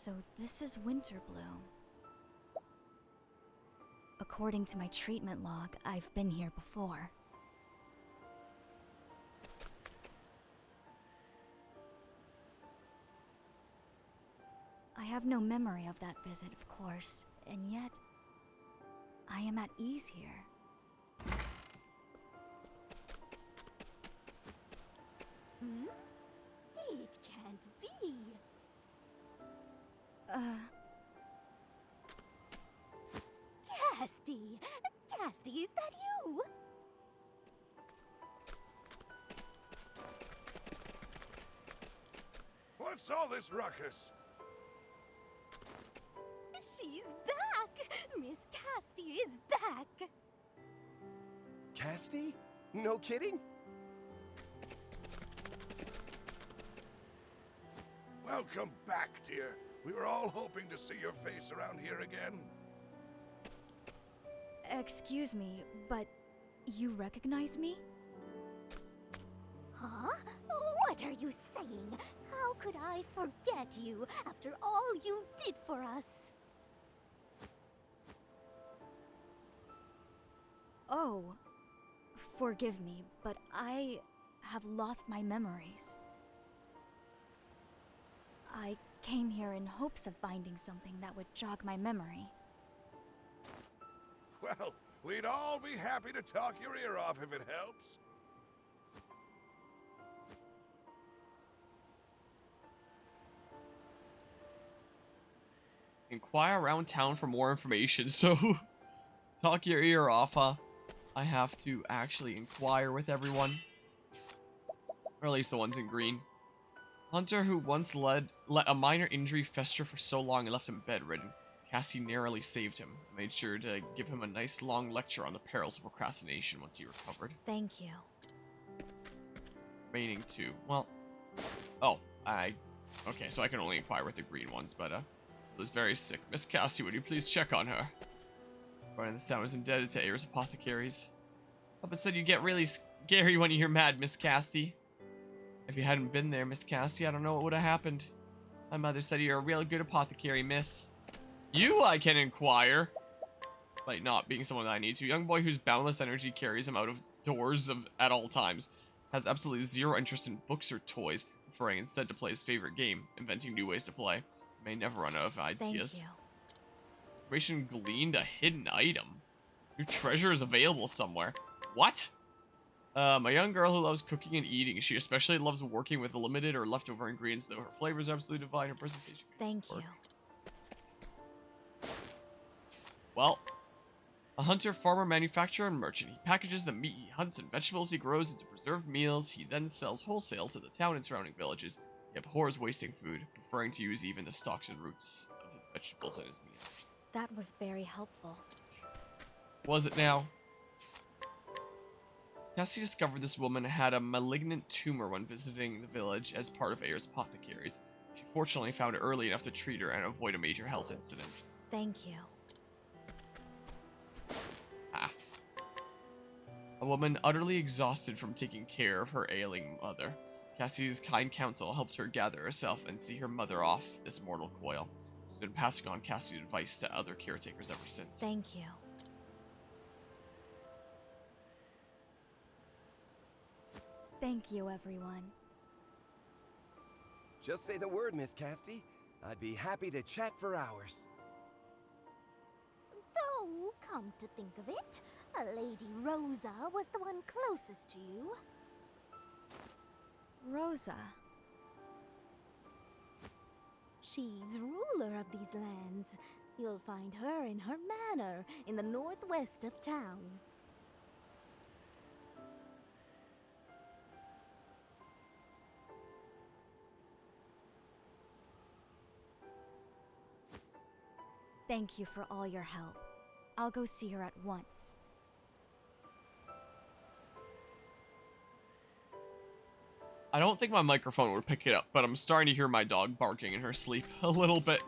So this is Winterbloom. According to my treatment log, I've been here before. I have no memory of that visit, of course, and yet I am at ease here. Hmm? It can't be. Casty! Casty, is that you? What's all this ruckus? She's back! Miss Casty is back! Casty? No kidding? Welcome back, dear. We were all hoping to see your face around here again. Excuse me, but you recognize me? Huh? What are you saying? How could I forget you after all you did for us? Oh, forgive me, but I have lost my memories. I came here in hopes of finding something that would jog my memory. Well, we'd all be happy to talk your ear off if it helps. Inquire around town for more information, so talk your ear off, huh? I have to actually inquire with everyone. Or at least the ones in green. Hunter who once let a minor injury fester for so long and left him bedridden. Cassie narrowly saved him. Made sure to give him a nice long lecture on the perils of procrastination once he recovered. Thank you. Remaining 2. Well, okay, so I can only inquire with the green ones, but it was very sick. Miss Cassie, would you please check on her? Running this town is indebted to Ayers Apothecaries. Papa said you get really scary when you're mad, Miss Cassie. If you hadn't been there, Miss Cassie, I don't know what would have happened. My mother said you're a real good apothecary, miss. You, I can inquire. Like, not being someone that I need to. Young boy whose boundless energy carries him out of doors at all times. Has absolutely zero interest in books or toys, preferring instead to play his favorite game, inventing new ways to play. May never run out of ideas. Thank you. Information gleaned, a hidden item. Your treasure is available somewhere. What? A young girl who loves cooking and eating. She especially loves working with limited or leftover ingredients, though her flavors are absolutely divine. Her presentation. Thank you. Well, a hunter, farmer, manufacturer, and merchant. He packages the meat he hunts and vegetables he grows into preserved meals. He then sells wholesale to the town and surrounding villages. He abhors wasting food, preferring to use even the stalks and roots of his vegetables in his meals. That was very helpful. Was it now? Cassie discovered this woman had a malignant tumor when visiting the village as part of Ayers Apothecaries. She fortunately found it early enough to treat her and avoid a major health incident. Thank you. A woman utterly exhausted from taking care of her ailing mother. Cassie's kind counsel helped her gather herself and see her mother off this mortal coil. She's been passing on Cassie's advice to other caretakers ever since. Thank you. Thank you, everyone. Just say the word, Miss Casty. I'd be happy to chat for hours. Though, come to think of it, Lady Rosa was the one closest to you. Rosa. She's ruler of these lands. You'll find her in her manor in the northwest of town. Thank you for all your help. I'll go see her at once. I don't think my microphone would pick it up, but I'm starting to hear my dog barking in her sleep a little bit.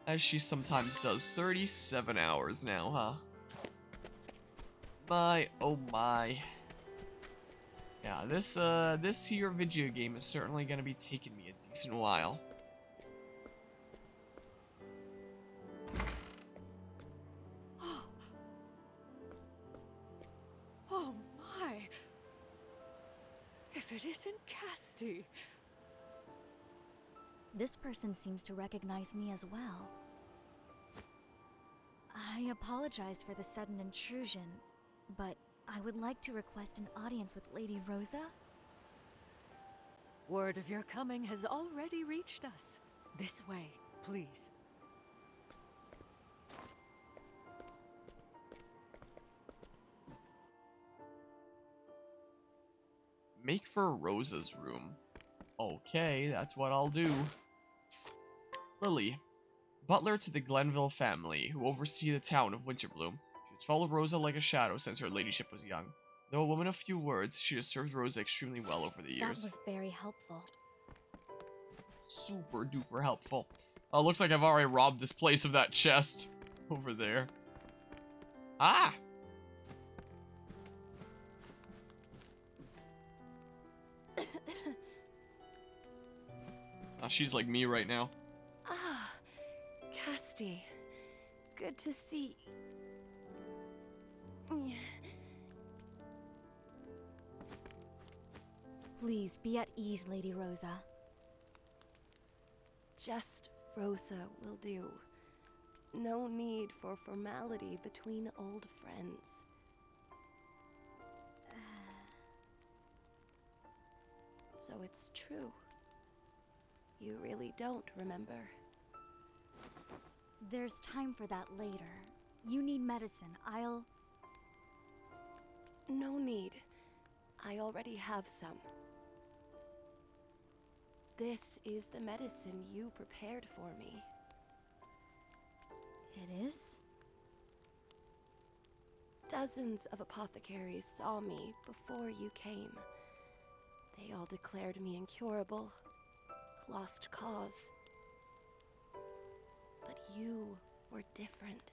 As she sometimes does. 37 hours now, huh? My, oh my. Yeah, this here video game is certainly going to be taking me a decent while. it isn't Casti. This person seems to recognize me as well. I apologize for the sudden intrusion, but I would like to request an audience with Lady Rosa. Word of your coming has already reached us. This way, please. Make for Rosa's room. Okay, that's what I'll do. Lily, butler to the Glenville family, who oversee the town of Winterbloom. She has followed Rosa like a shadow since her ladyship was young. Though a woman of few words, she has served Rosa extremely well over the That years. was very helpful. Super duper helpful. Oh, looks like I've already robbed this place of that chest over there. Ah! She's like me right now. Ah, Casti. Good to see. Please be at ease, Lady Rosa. Just Rosa will do. No need for formality between old friends. So it's true. You really don't remember. There's time for that later. You need medicine. No need. I already have some. This is the medicine you prepared for me. It is? Dozens of apothecaries saw me before you came. They all declared me incurable, lost cause. But you were different.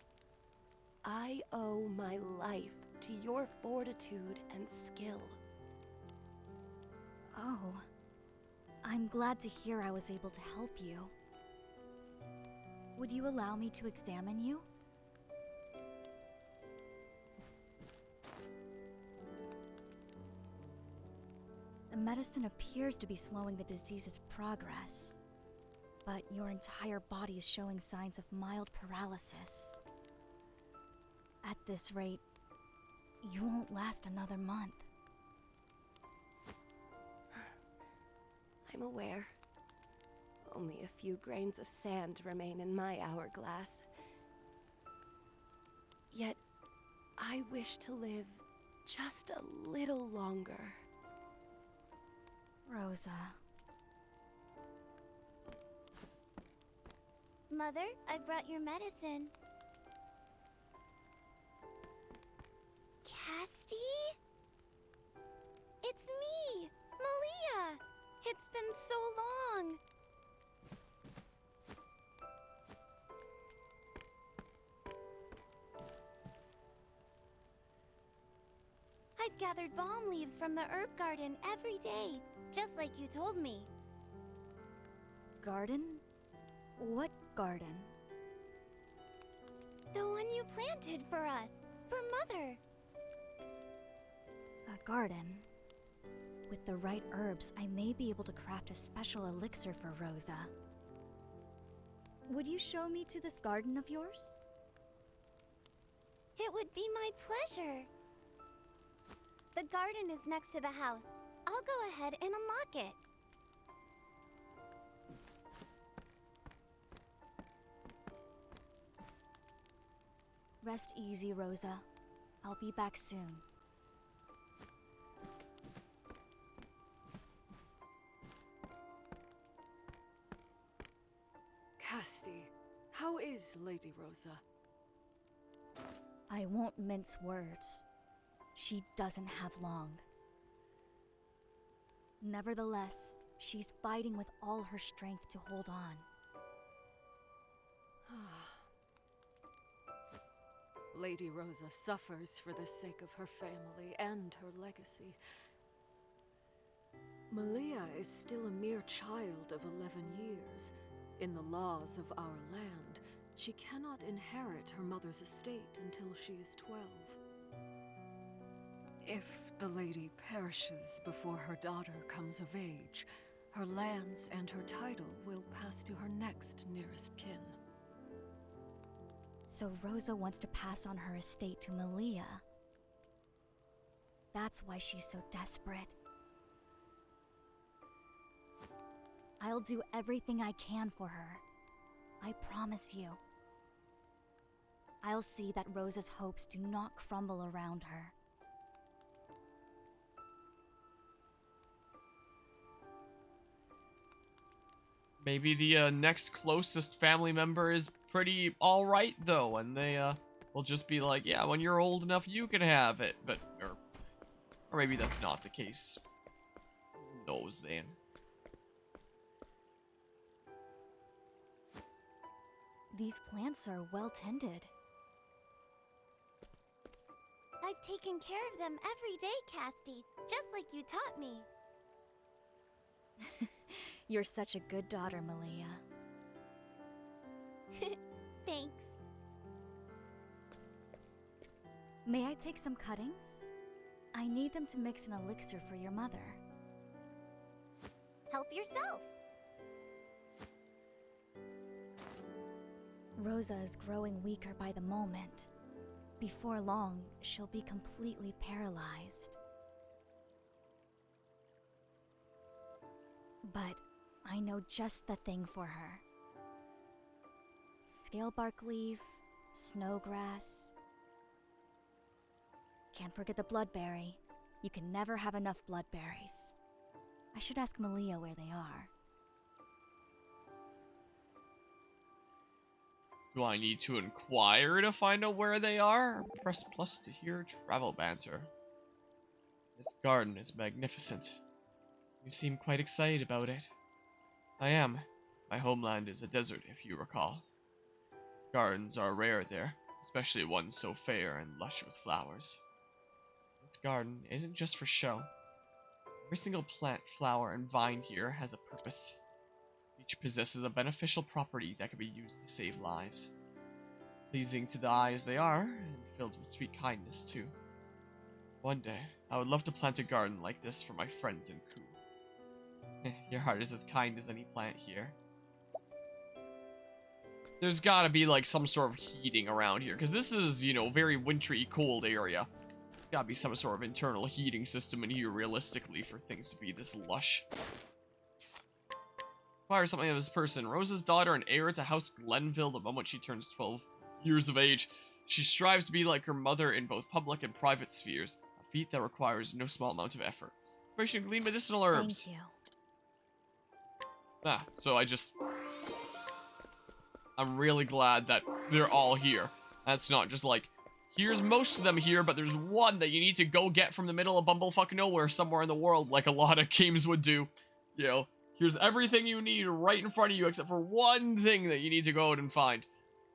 I owe my life to your fortitude and skill. Oh. I'm glad to hear I was able to help you. Would you allow me to examine you? The medicine appears to be slowing the disease's progress, but your entire body is showing signs of mild paralysis. At this rate, you won't last another month. I'm aware. Only a few grains of sand remain in my hourglass. Yet, I wish to live just a little longer. Rosa. Mother, I brought your medicine. Casti? It's me, Malia! It's been so long! I've gathered balm leaves from the herb garden every day, just like you told me. Garden? What garden? The one you planted for us, for Mother. A garden. With the right herbs, I may be able to craft a special elixir for Rosa. Would you show me to this garden of yours? It would be my pleasure. The garden is next to the house. I'll go ahead and unlock it. Rest easy, Rosa. I'll be back soon. Casti, how is Lady Rosa? I won't mince words. She doesn't have long. Nevertheless, she's fighting with all her strength to hold on. Lady Rosa suffers for the sake of her family and her legacy. Malia is still a mere child of 11 years. In the laws of our land, she cannot inherit her mother's estate until she is 12. If the lady perishes before her daughter comes of age, her lands and her title will pass to her next nearest kin. So Rosa wants to pass on her estate to Malia. That's why she's so desperate. I'll do everything I can for her. I promise you. I'll see that Rosa's hopes do not crumble around her. Maybe the next closest family member is pretty alright, though, and they will just be like, yeah, when you're old enough, you can have it. But, or maybe that's not the case. Who knows, then? These plants are well tended. I've taken care of them every day, Casty, just like you taught me. You're such a good daughter, Malia. Thanks. May I take some cuttings? I need them to mix an elixir for your mother. Help yourself. Rosa is growing weaker by the moment. Before long, she'll be completely paralyzed. But I know just the thing for her. Scalebark leaf, snowgrass. Can't forget the bloodberry. You can never have enough bloodberries. I should ask Malia where they are. Do I need to inquire to find out where they are? Or press plus to hear travel banter. This garden is magnificent. You seem quite excited about it. I am. My homeland is a desert, if you recall. Gardens are rare there, especially one so fair and lush with flowers. This garden isn't just for show. Every single plant, flower, and vine here has a purpose. Each possesses a beneficial property that can be used to save lives. Pleasing to the eye as they are, and filled with sweet kindness too. One day, I would love to plant a garden like this for my friends in Ku. Your heart is as kind as any plant here. There's gotta be like some sort of heating around here, because this is, you know, very wintry, cold area. There's gotta be some sort of internal heating system in here realistically for things to be this lush. Acquire something of this person. Rosa's daughter and heir to House Glenville the moment she turns 12 years of age. She strives to be like her mother in both public and private spheres, a feat that requires no small amount of effort. Preparation of glean medicinal herbs. Thank you. Ah, so I'm really glad that they're all here. That's not just like, here's most of them here, but there's one that you need to go get from the middle of bumblefuck nowhere somewhere in the world, like a lot of games would do. You know, here's everything you need right in front of you, except for one thing that you need to go out and find.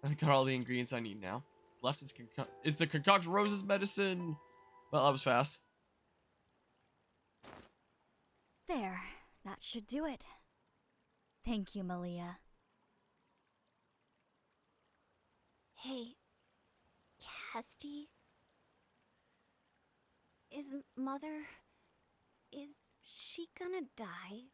I got all the ingredients I need now. What's left is to concoct Rose's medicine. Well, that was fast. There, that should do it. Thank you, Malia. Hey, Casty? Is Mother... is she gonna die?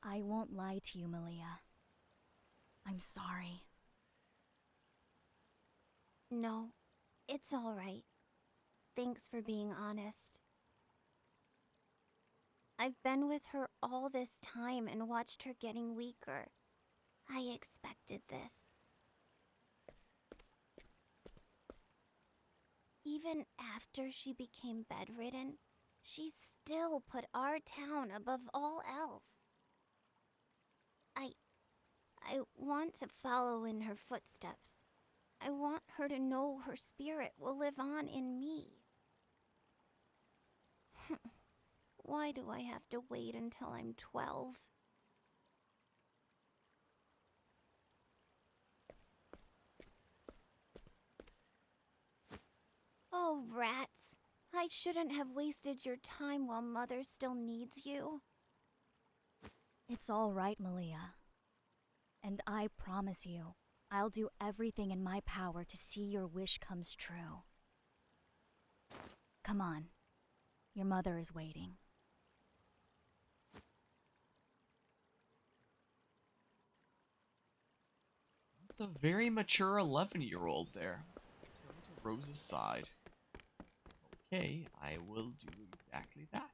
I won't lie to you, Malia. I'm sorry. No, it's all right. Thanks for being honest. I've been with her all this time and watched her getting weaker. I expected this. Even after she became bedridden, she still put our town above all else. I want to follow in her footsteps. I want her to know her spirit will live on in me. Why do I have to wait until I'm 12? Oh, rats. I shouldn't have wasted your time while Mother still needs you. It's all right, Malia. And I promise you, I'll do everything in my power to see your wish comes true. Come on. Your mother is waiting. It's a very mature 11-year-old there. Turn to Rose's side. Okay, I will do exactly that.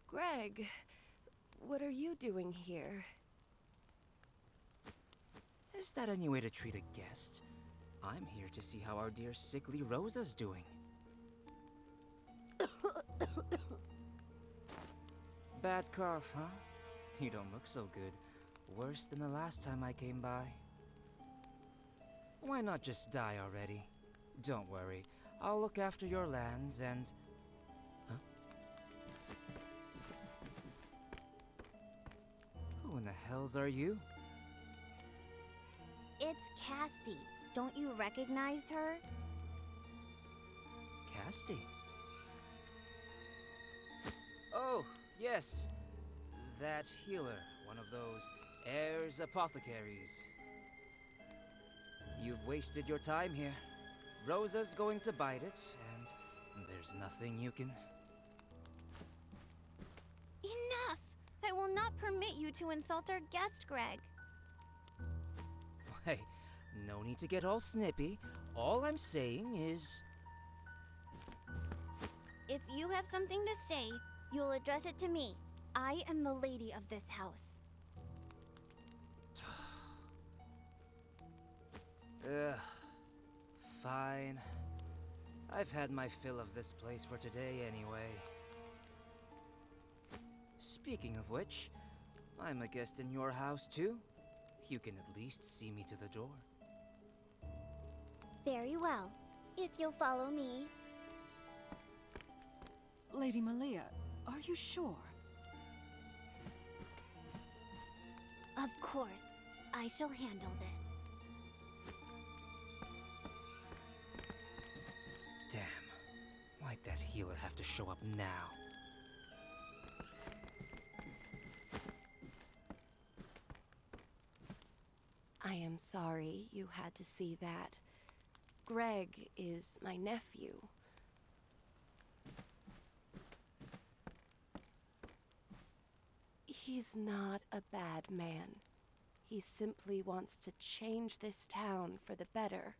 Greg, what are you doing here? Is that any way to treat a guest? I'm here to see how our dear sickly Rosa's doing. Bad cough, huh? You don't look so good. Worse than the last time I came by. Why not just die already? Don't worry. I'll look after your lands and... Huh? Who in the hells are you? It's Casti. Don't you recognize her? Casti? Oh, yes. That healer, one of those heirs apothecaries. You've wasted your time here. Rosa's going to bite it, and there's nothing you can... Enough! I will not permit you to insult our guest, Greg. Hey, no need to get all snippy. All I'm saying is... If you have something to say, you'll address it to me. I am the lady of this house. Ugh. Fine. I've had my fill of this place for today anyway. Speaking of which, I'm a guest in your house too. You can at least see me to the door. Very well. If you'll follow me. Lady Malia, are you sure? Of course. I shall handle this. Damn. Why'd that healer have to show up now? I am sorry you had to see that. Greg is my nephew. He's not a bad man. He simply wants to change this town for the better.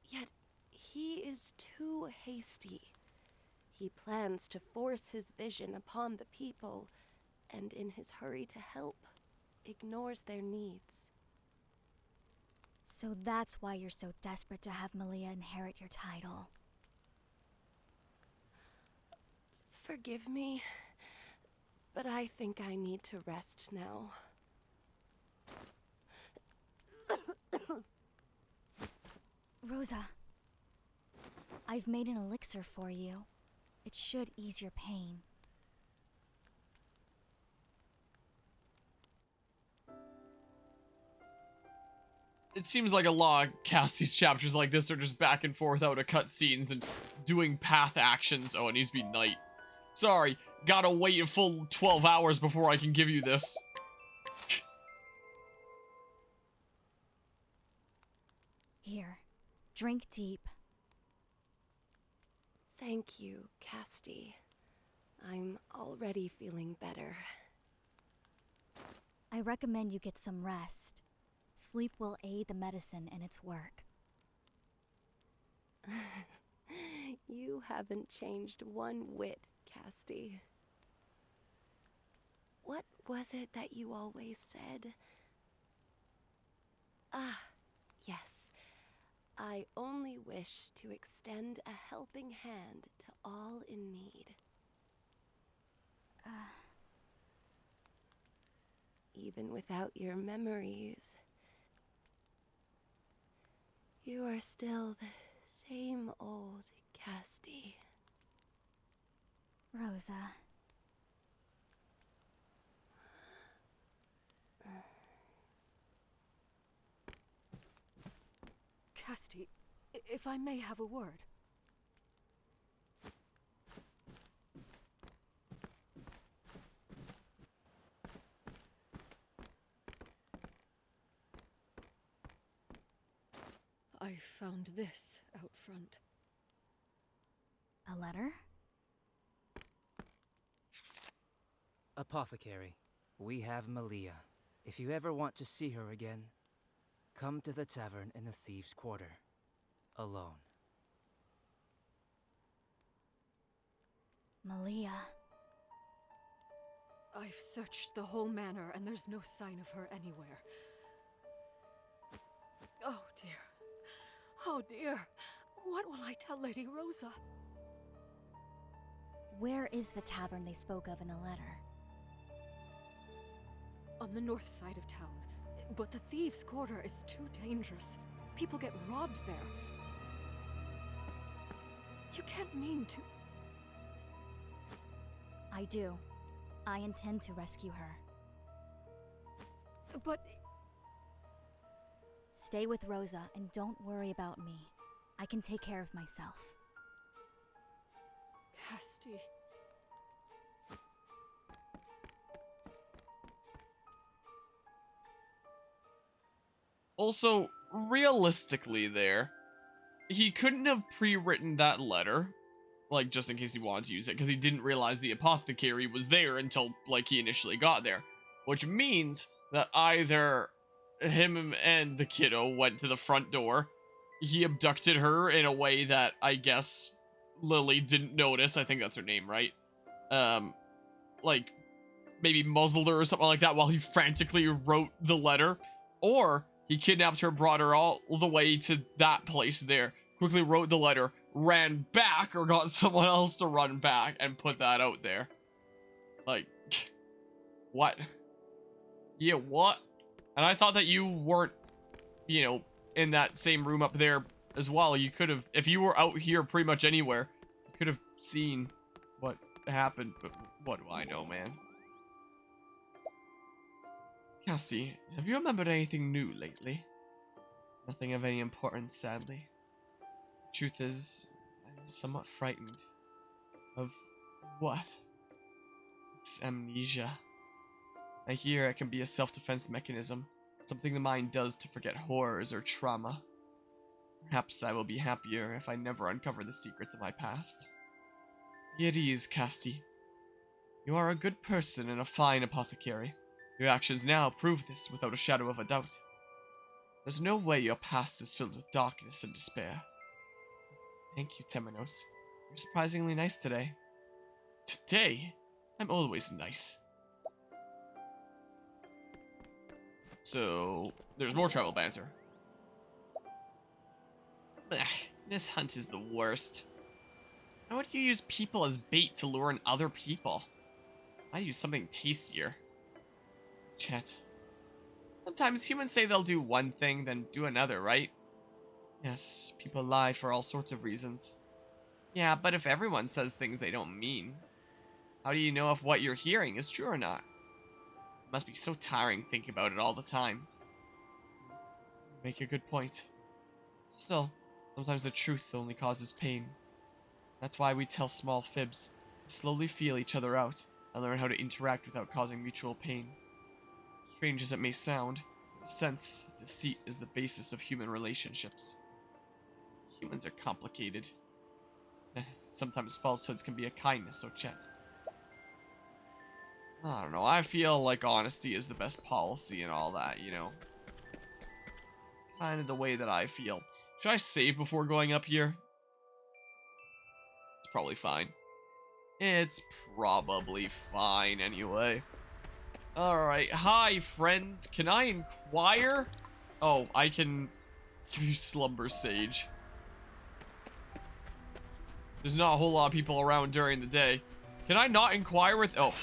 Yet, he is too hasty. He plans to force his vision upon the people, and in his hurry to help, ignores their needs. So that's why you're so desperate to have Malia inherit your title. Forgive me, but I think I need to rest now. Rosa, I've made an elixir for you. It should ease your pain. It seems like a lot of Cassie's chapters like this are just back and forth out of cutscenes and doing path actions. Oh, it needs to be night. Sorry, gotta wait a full 12 hours before I can give you this. Here, drink deep. Thank you, Casti. I'm already feeling better. I recommend you get some rest. Sleep will aid the medicine in its work. You haven't changed one whit, Casti. What was it that you always said? Ah, yes. I only wish to extend a helping hand to all in need. Even without your memories, you are still the same old Casti. Rosa. Casti, if I may have a word. I found this out front. A letter? Apothecary, we have Malia. If you ever want to see her again, come to the tavern in the Thieves' Quarter. Alone. Malia. I've searched the whole manor and there's no sign of her anywhere. Oh dear. Oh dear. What will I tell Lady Rosa? Where is the tavern they spoke of in the letter? On the north side of town. But the Thieves' Quarter is too dangerous. People get robbed there. You can't mean to... I do. I intend to rescue her. But... Stay with Rosa and don't worry about me. I can take care of myself. Casti... Also, realistically there, he couldn't have pre-written that letter, like, just in case he wanted to use it, because he didn't realize the apothecary was there until, like, he initially got there. Which means that either him and the kiddo went to the front door, he abducted her in a way that, I guess, Lily didn't notice. I think that's her name, right? Like, maybe muzzled her or something like that while he frantically wrote the letter. Or he kidnapped her, brought her all the way to that place there, quickly wrote the letter, ran back, or got someone else to run back and put that out there. Like, what? Yeah, what? And I thought that you weren't, you know, in that same room up there as well. You could have, if you were out here pretty much anywhere, you could have seen what happened, but what do I know, man? Cassie, have you remembered anything new lately? Nothing of any importance, sadly. Truth is, I'm somewhat frightened. Of what? It's amnesia. I hear it can be a self-defense mechanism, something the mind does to forget horrors or trauma. Perhaps I will be happier if I never uncover the secrets of my past. Be at ease, Casti. You are a good person and a fine apothecary. Your actions now prove this without a shadow of a doubt. There's no way your past is filled with darkness and despair. Thank you, Temenos. You're surprisingly nice today. Today? I'm always nice. So, there's more travel banter. Ugh, this hunt is the worst. Why would you use people as bait to lure in other people? I use something tastier. Chet. Sometimes humans say they'll do one thing, then do another, right? Yes, people lie for all sorts of reasons. Yeah, but if everyone says things they don't mean, how do you know if what you're hearing is true or not? It must be so tiring thinking about it all the time. Make a good point. Still, sometimes the truth only causes pain. That's why we tell small fibs, to slowly feel each other out, and learn how to interact without causing mutual pain. Strange as it may sound, in a sense, deceit is the basis of human relationships. Humans are complicated. Sometimes falsehoods can be a kindness, so Chet. I don't know, I feel like honesty is the best policy and all that, you know? It's kind of the way that I feel. Should I save before going up here? It's probably fine. It's probably fine anyway. Alright, hi friends, can I inquire? Oh, I can give you Slumber Sage. There's not a whole lot of people around during the day. Can I not inquire with... Oh.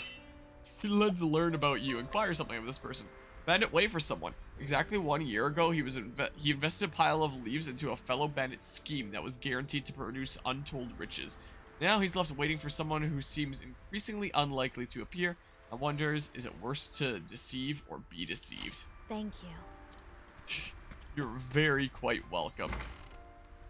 Let's learn about you. Inquire something of this person. Bandit wait for someone. Exactly 1 year ago, he invested a pile of leaves into a fellow bandit's scheme that was guaranteed to produce untold riches. Now he's left waiting for someone who seems increasingly unlikely to appear. I wonders, is it worse to deceive or be deceived? Thank you. You're very quite welcome.